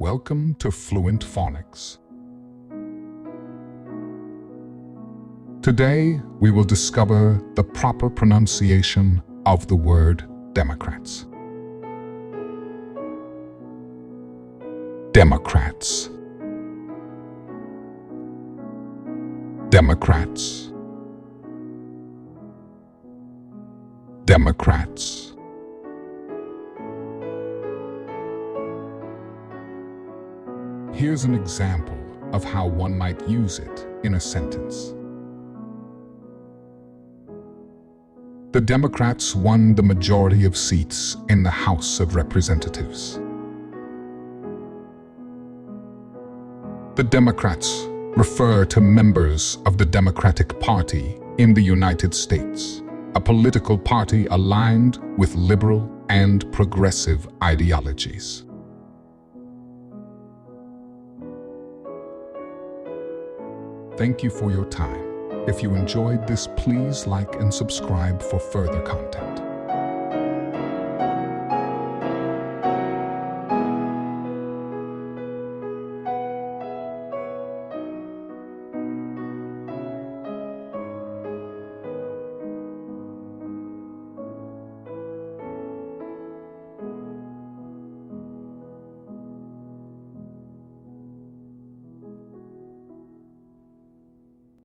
Welcome to Fluent Phonics. Today, we will discover the proper pronunciation of the word Democrats. Democrats. Democrats. Democrats. Here's an example of how one might use it in a sentence. The Democrats won the majority of seats in the House of Representatives. The Democrats refer to members of the Democratic Party in the United States, a political party aligned with liberal and progressive ideologies. Thank you for your time. If you enjoyed this, please like and subscribe for further content.